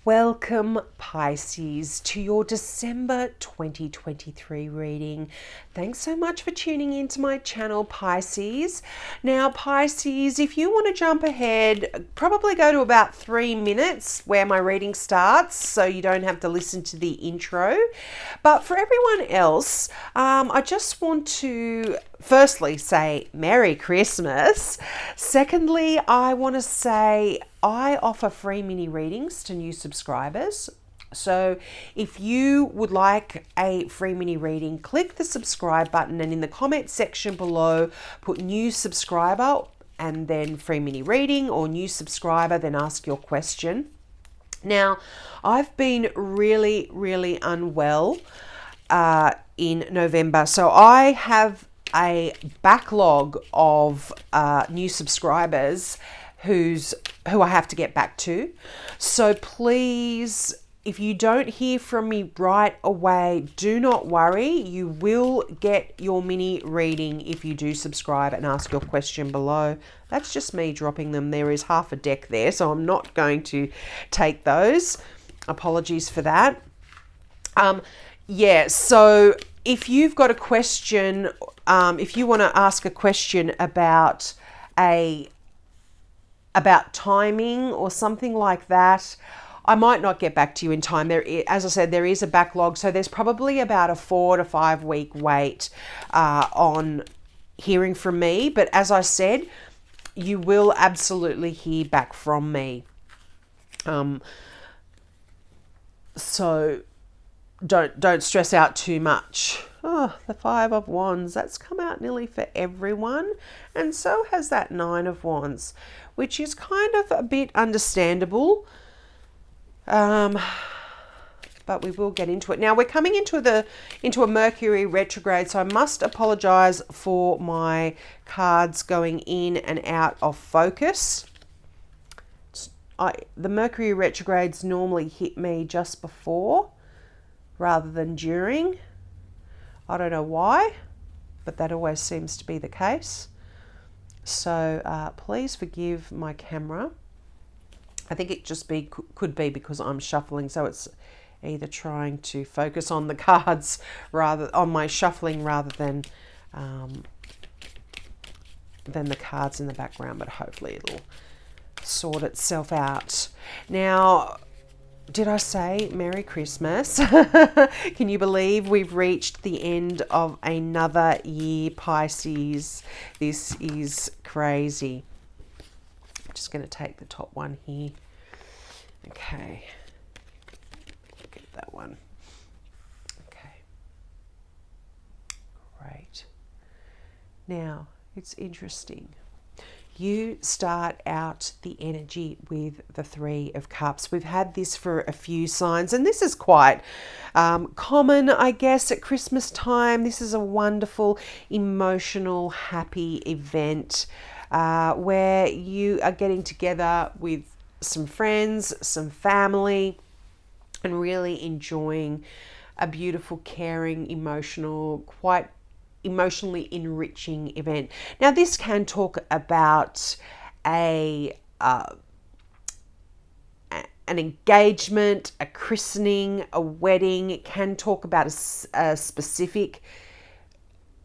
Welcome, Pisces, to your December 2023 reading. Thanks so much for tuning into my channel, Pisces. Now, Pisces, if you want to jump ahead, probably go to about 3 minutes where my reading starts so you don't have to listen to the intro. But for everyone else, I just want to firstly say Merry Christmas. Secondly, I want to say I offer free mini readings to new subscribers. So if you would like a free mini reading, click the subscribe button and in the comment section below, put new subscriber and then free mini reading, or new subscriber, then ask your question. Now, I've been really unwell in November. So I have a backlog of new subscribers who I have to get back to. So please, if you don't hear from me right away, do not worry. You will get your mini reading if you do subscribe and ask your question below. That's just me dropping them. There is half a deck there, so I'm not going to take those. Apologies for that. So if you've got a question, if you want to ask a question about timing or something like that, I might not get back to you in time. As I said, there is a backlog, so there's probably about a 4 to 5 week wait on hearing from me. But as I said, you will absolutely hear back from me. So don't stress out too much. Oh, the 5 of Wands, that's come out nearly for everyone. And so has that 9 of Wands, which is kind of a bit understandable. But we will get into it. Now we're coming into a Mercury retrograde, so I must apologize for my cards going in and out of focus. The Mercury retrogrades normally hit me just before rather than during. I don't know why, but that always seems to be the case. So please forgive my camera. I think it just could be because I'm shuffling, so it's either trying to focus on the cards on my shuffling rather than the cards in the background, but hopefully it'll sort itself out. Now, did I say Merry Christmas? Can you believe we've reached the end of another year, Pisces? This is crazy. I'm just going to take the top one here. Okay. Get that one. Okay. Great. Now, it's interesting. You start out the energy with the 3 of Cups. We've had this for a few signs, and this is quite common, I guess, at Christmas time. This is a wonderful, emotional, happy event where you are getting together with some friends, some family, and really enjoying a beautiful, caring, quite emotionally enriching event. Now, this can talk about an engagement, a christening, a wedding. It can talk about a specific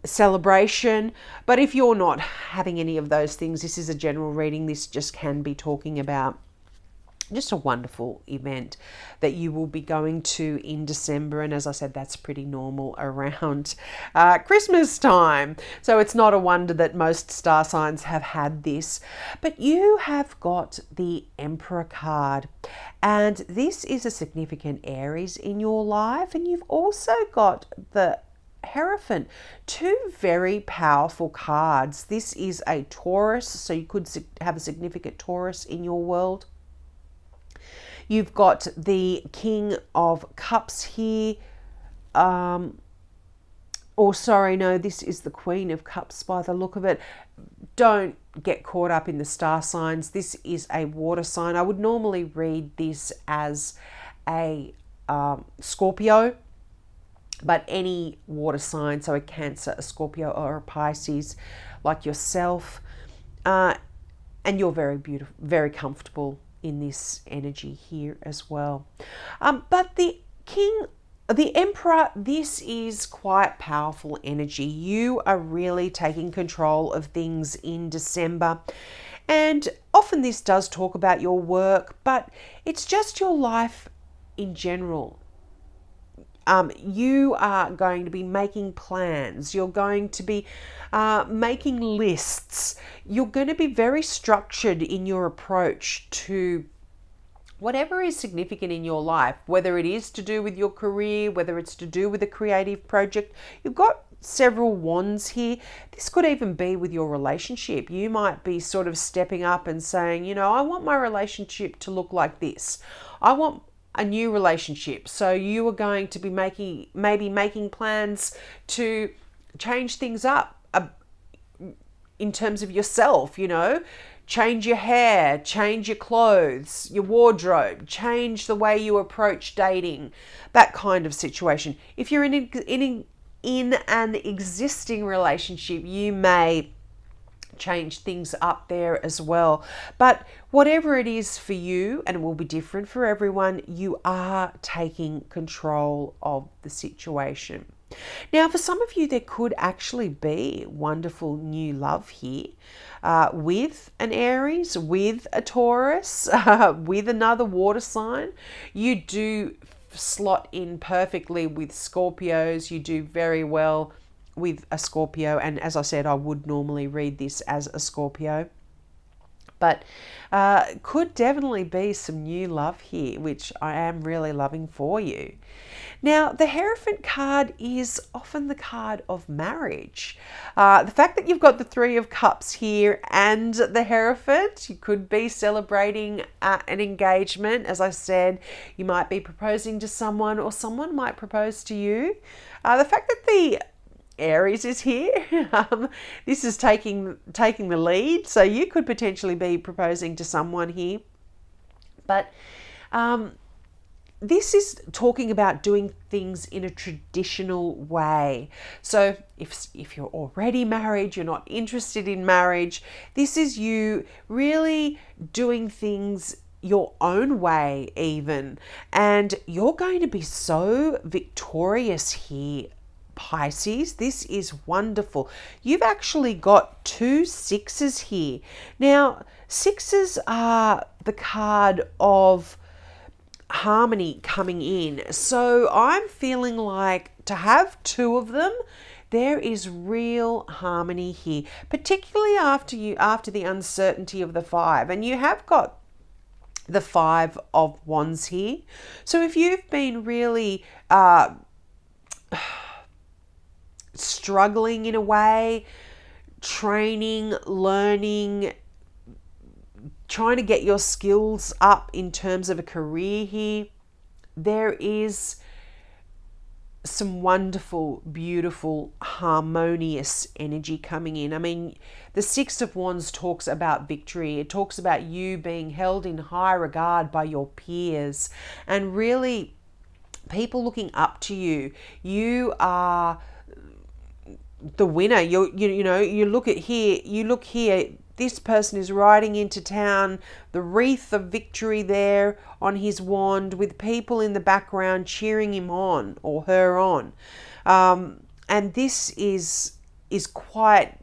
celebration. But if you're not having any of those things, this is a general reading. This just can be talking about just a wonderful event that you will be going to in December. And as I said, that's pretty normal around Christmas time. So it's not a wonder that most star signs have had this. But you have got the Emperor card. And this is a significant Aries in your life. And you've also got the Hierophant, 2 very powerful cards. This is a Taurus, so you could have a significant Taurus in your world. You've got the King of Cups here. This is the Queen of Cups by the look of it. Don't get caught up in the star signs. This is a water sign. I would normally read this as a Scorpio, but any water sign, so a Cancer, a Scorpio, or a Pisces like yourself, and you're very beautiful, very comfortable in this energy here as well. But the Emperor, this is quite powerful energy. You are really taking control of things in December. And often this does talk about your work, but it's just your life in general. You are going to be making plans. You're going to be making lists. You're going to be very structured in your approach to whatever is significant in your life, whether it is to do with your career, whether it's to do with a creative project. You've got several wands here. This could even be with your relationship. You might be sort of stepping up and saying, you know, I want my relationship to look like this. I want a new relationship. So you are going to be making plans to change things up in terms of yourself, you know. Change your hair, change your clothes, your wardrobe, change the way you approach dating, that kind of situation. If you're in an existing relationship, you may change things up there as well. But whatever it is for you, and it will be different for everyone, you are taking control of the situation. Now, for some of you, there could actually be wonderful new love here with an Aries, with a Taurus, with another water sign. You do slot in perfectly with Scorpios. You do very well with a Scorpio. And as I said, I would normally read this as a Scorpio. But could definitely be some new love here, which I am really loving for you. Now, the Hierophant card is often the card of marriage. The fact that you've got the Three of Cups here and the Hierophant, you could be celebrating an engagement. As I said, you might be proposing to someone, or someone might propose to you. The fact that the Aries is here, this is taking the lead, so you could potentially be proposing to someone here. But this is talking about doing things in a traditional way. So if you're already married, you're not interested in marriage, this is you really doing things your own way even. And you're going to be so victorious here, Pisces. This is wonderful. You've actually got 2 sixes here. Now, sixes are the card of harmony coming in. So I'm feeling like to have 2 of them, there is real harmony here, particularly after the uncertainty of the 5. And you have got the 5 of Wands here. So if you've been really struggling in a way, training, learning, trying to get your skills up in terms of a career here, there is some wonderful, beautiful, harmonious energy coming in. I mean, the Six of Wands talks about victory. It talks about you being held in high regard by your peers and really people looking up to you. You are the winner. You look here, this person is riding into town, the wreath of victory there on his wand, with people in the background cheering him on or her on. And this is quite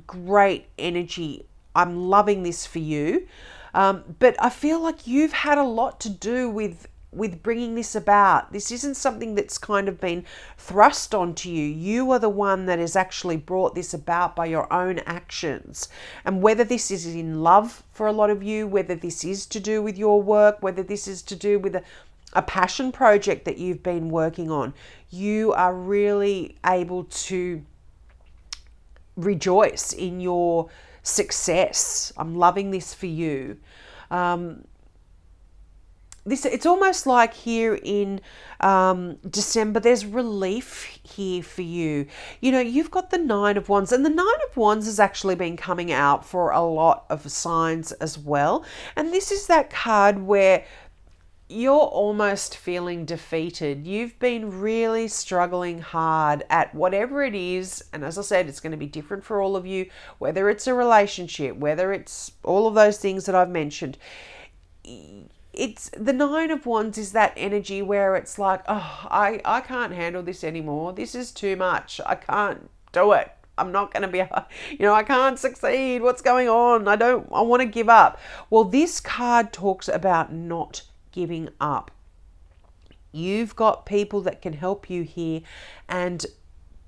great energy. I'm loving this for you. But I feel like you've had a lot to do with bringing this about. This isn't something that's kind of been thrust onto you. You are the one that has actually brought this about by your own actions. And whether this is in love for a lot of you, whether this is to do with your work, whether this is to do with a passion project that you've been working on, you are really able to rejoice in your success. I'm loving this for you. It's almost like here in December, there's relief here for you. You know, you've got the Nine of Wands, and the Nine of Wands has actually been coming out for a lot of signs as well. And this is that card where you're almost feeling defeated. You've been really struggling hard at whatever it is. And as I said, it's going to be different for all of you, whether it's a relationship, whether it's all of those things that I've mentioned. it's the Nine of Wands is that energy where it's like, oh, I can't handle this anymore. This is too much. I can't do it. I'm not going to be, I can't succeed. What's going on? I want to give up. Well, this card talks about not giving up. You've got people that can help you here, and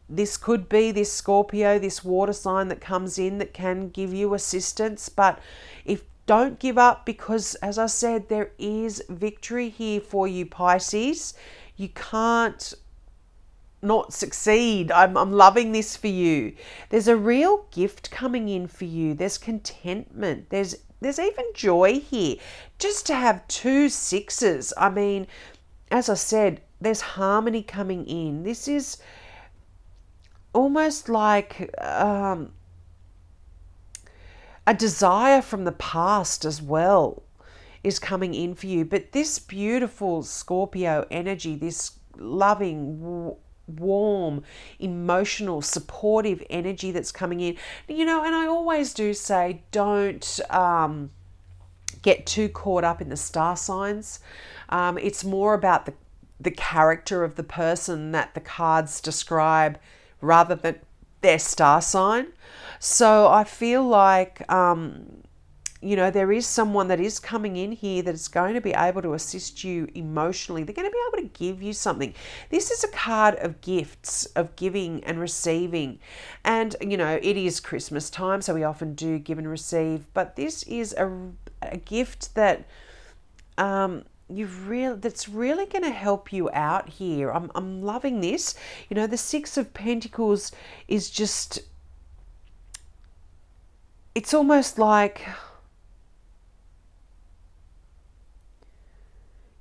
this could be this Scorpio, this water sign that comes in that can give you assistance. But don't give up, because as I said, there is victory here for you, Pisces. You can't not succeed. I'm loving this for you. There's a real gift coming in for you. There's contentment. There's even joy here. Just to have 2 sixes. I mean, as I said, there's harmony coming in. This is almost like a desire from the past as well is coming in for you. But this beautiful Scorpio energy, this loving, warm, emotional, supportive energy that's coming in. And I always do say, don't get too caught up in the star signs. It's more about the character of the person that the cards describe rather than their star sign. So I feel like, there is someone that is coming in here that is going to be able to assist you emotionally. They're going to be able to give you something. This is a card of gifts, of giving and receiving. And, it is Christmas time, so we often do give and receive. But this is a gift that that's really going to help you out here. I'm loving this. The Six of Pentacles is just, it's almost like,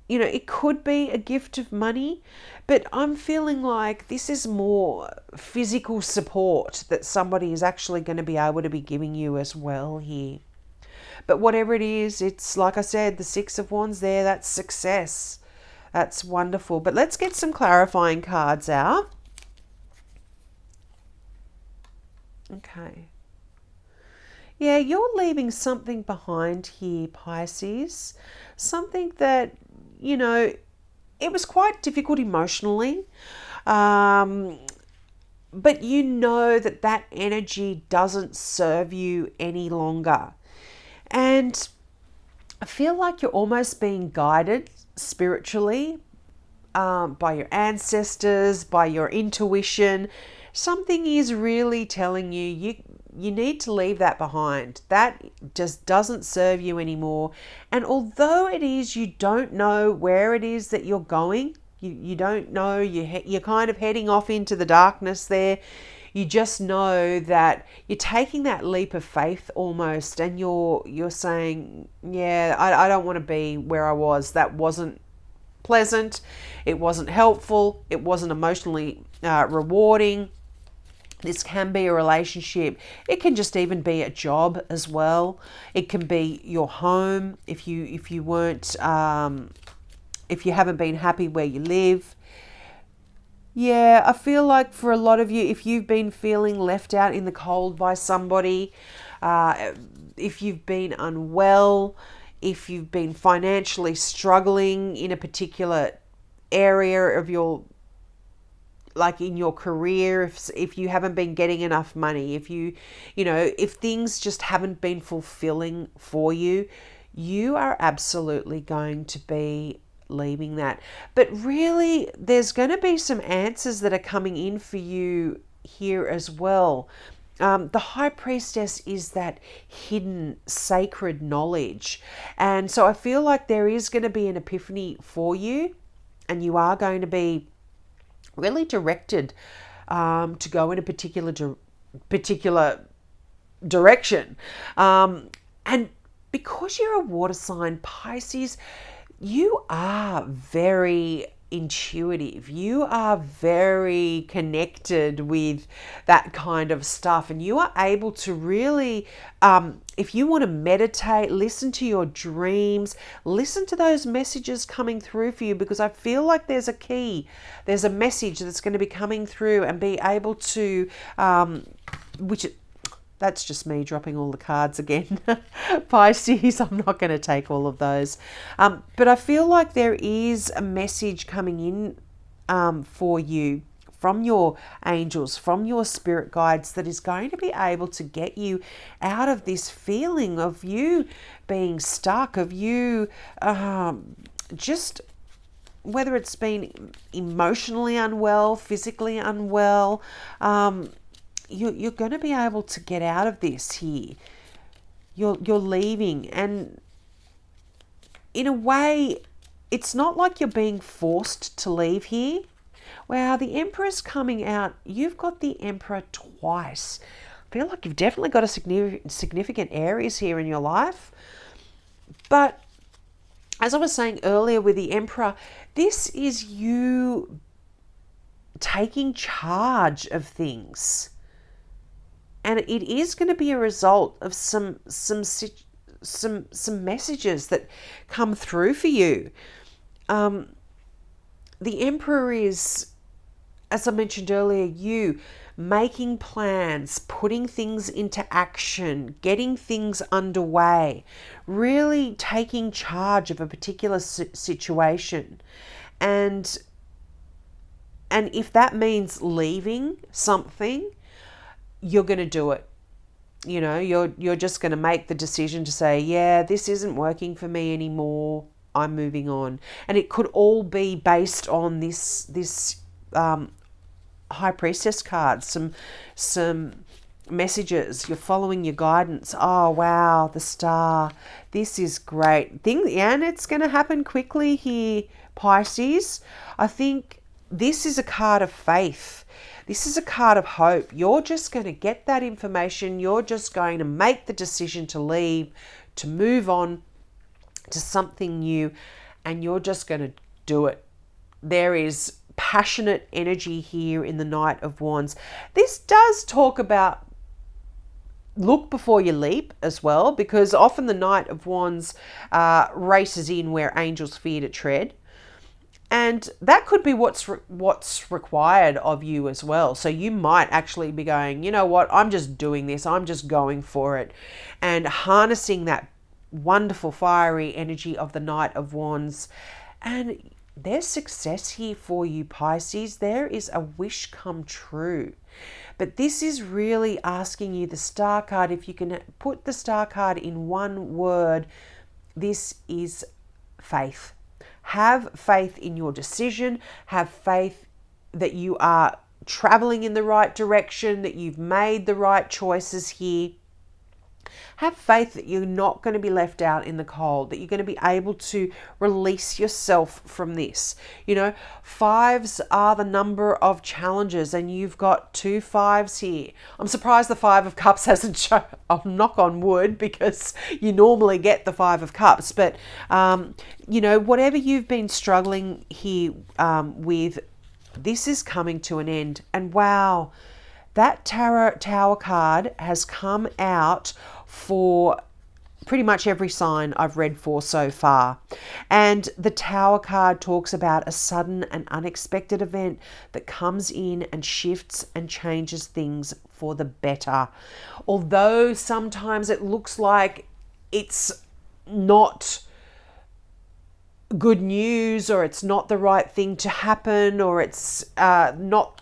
it could be a gift of money, but I'm feeling like this is more physical support that somebody is actually going to be able to be giving you as well here. But whatever it is, it's like I said, the Six of Wands there, that's success. That's wonderful. But let's get some clarifying cards out. Okay. Yeah, you're leaving something behind here, Pisces. Something that, it was quite difficult emotionally. But that energy doesn't serve you any longer. And I feel like you're almost being guided spiritually by your ancestors, by your intuition. Something is really telling you need to leave that behind. That just doesn't serve you anymore. And although it is, you don't know where it is that you're going. You don't know. You're kind of heading off into the darkness there. You just know that you're taking that leap of faith almost, and you're saying, yeah, I don't want to be where I was. That wasn't pleasant. It wasn't helpful. It wasn't emotionally rewarding. This can be a relationship. It can just even be a job as well. It can be your home if you weren't if you haven't been happy where you live. Yeah, I feel like for a lot of you, if you've been feeling left out in the cold by somebody, if you've been unwell, if you've been financially struggling in a particular area of your, like in your career, if you haven't been getting enough money, if things just haven't been fulfilling for you, you are absolutely going to be leaving that. But really, there's going to be some answers that are coming in for you here as well. The High Priestess is that hidden sacred knowledge. And so I feel like there is going to be an epiphany for you, and you are going to be really directed to go in a particular direction. And because you're a water sign, Pisces, you are very intuitive. You are very connected with that kind of stuff, and you are able to really, if you want to meditate, listen to your dreams, listen to those messages coming through for you, because I feel like there's a key, there's a message that's going to be coming through, and be able to, That's just me dropping all the cards again. Pisces, I'm not going to take all of those. But I feel like there is a message coming in for you from your angels, from your spirit guides, that is going to be able to get you out of this feeling of you being stuck, of you just, whether it's been emotionally unwell, physically unwell, you're going to be able to get out of this here. You're leaving, and in a way, it's not like you're being forced to leave here. Wow, the Emperor's coming out. You've got the Emperor twice. I feel like you've definitely got a significant Aries here in your life. But as I was saying earlier with the Emperor, this is you taking charge of things. And it is going to be a result of some messages that come through for you. The Emperor is, as I mentioned earlier, you making plans, putting things into action, getting things underway, really taking charge of a particular situation. And if that means leaving something, you're going to do it. You know, you're just going to make the decision to say, yeah, this isn't working for me anymore. I'm moving on. And it could all be based on this High Priestess card, some messages. You're following your guidance. Oh wow, the Star. This is great. And it's going to happen quickly here, Pisces. I think this is a card of faith. This is a card of hope. You're just going to get that information. You're just going to make the decision to leave, to move on to something new, and you're just going to do it. There is passionate energy here in the Knight of Wands. This does talk about look before you leap as well, because often the Knight of Wands races in where angels fear to tread. And that could be what's required of you as well. So you might actually be going, you know what, I'm just doing this. I'm just going for it. And harnessing that wonderful fiery energy of the Knight of Wands. And there's success here for you, Pisces. There is a wish come true. But this is really asking you, the Star card, if you can put the Star card in one word, this is faith. Have faith in your decision. Have faith that you are traveling in the right direction, that you've made the right choices here. Have faith that you're not going to be left out in the cold, that you're going to be able to release yourself from this. You know, fives are the number of challenges, and you've got 2 5s here. I'm surprised the 5 of Cups hasn't shown. I'll knock on wood, because you normally get the 5 of Cups. But, you know, whatever you've been struggling here with, this is coming to an end. And wow, that Tower card has come out for pretty much every sign I've read for so far. And the Tower card talks about a sudden and unexpected event that comes in and shifts and changes things for the better. Although sometimes it looks like it's not good news, or it's not the right thing to happen, or it's not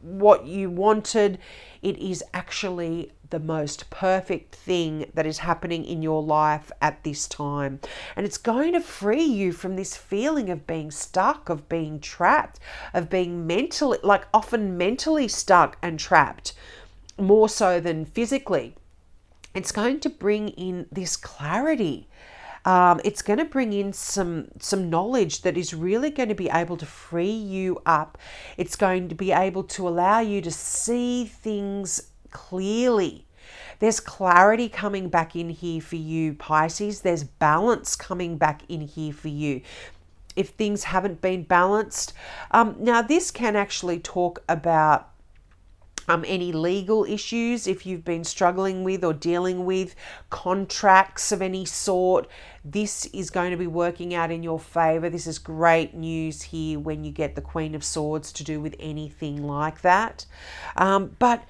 what you wanted, it is actually the most perfect thing that is happening in your life at this time. And it's going to free you from this feeling of being stuck, of being trapped, of being mentally, like often mentally stuck and trapped, more so than physically. It's going to bring in this clarity. It's going to bring in some knowledge that is really going to be able to free you up. It's going to be able to allow you to see things clearly. There's clarity coming back in here for you, Pisces. There's balance coming back in here for you. If things haven't been balanced. Now, this can actually talk about any legal issues, if you've been struggling with or dealing with contracts of any sort. This is going to be working out in your favor. This is great news here when you get the Queen of Swords to do with anything like that. But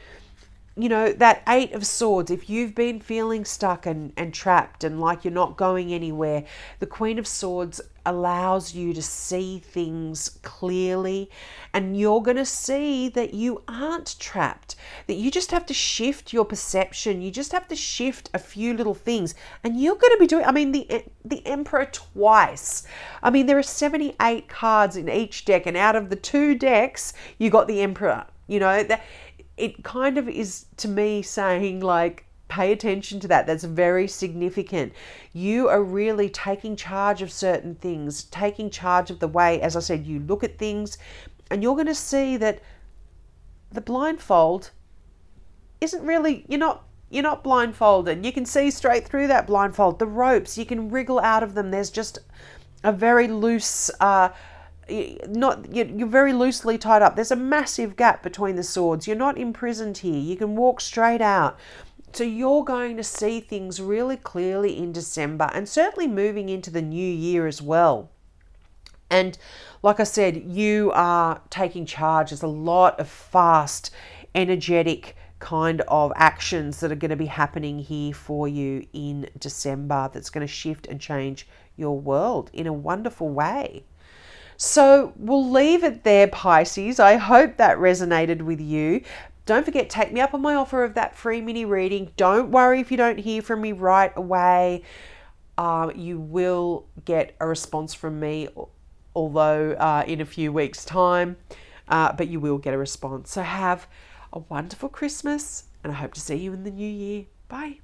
that Eight of Swords, if you've been feeling stuck and trapped and like you're not going anywhere, the Queen of Swords allows you to see things clearly, and you're going to see that you aren't trapped, that you just have to shift your perception. You just have to shift a few little things, and you're going to be doing, the Emperor twice. There are 78 cards in each deck, and out of the 2 decks, you got the Emperor. That it kind of is, to me, saying like, pay attention to that. That's very significant. You are really taking charge of certain things, taking charge of the way, as I said, you look at things, and you're going to see that the blindfold isn't really, you're not blindfolded. You can see straight through that blindfold. The ropes, you can wriggle out of them. There's just a very loose, you're very loosely tied up. There's a massive gap between the swords. You're not imprisoned here. You can walk straight out. So you're going to see things really clearly in December, and certainly moving into the new year as well. And like I said, you are taking charge. There's a lot of fast, energetic kind of actions that are going to be happening here for you in December, that's going to shift and change your world in a wonderful way. So we'll leave it there, Pisces. I hope that resonated with you. Don't forget, take me up on my offer of that free mini reading. Don't worry if you don't hear from me right away. You will get a response from me, although in a few weeks' time, but you will get a response. So have a wonderful Christmas, and I hope to see you in the new year. Bye.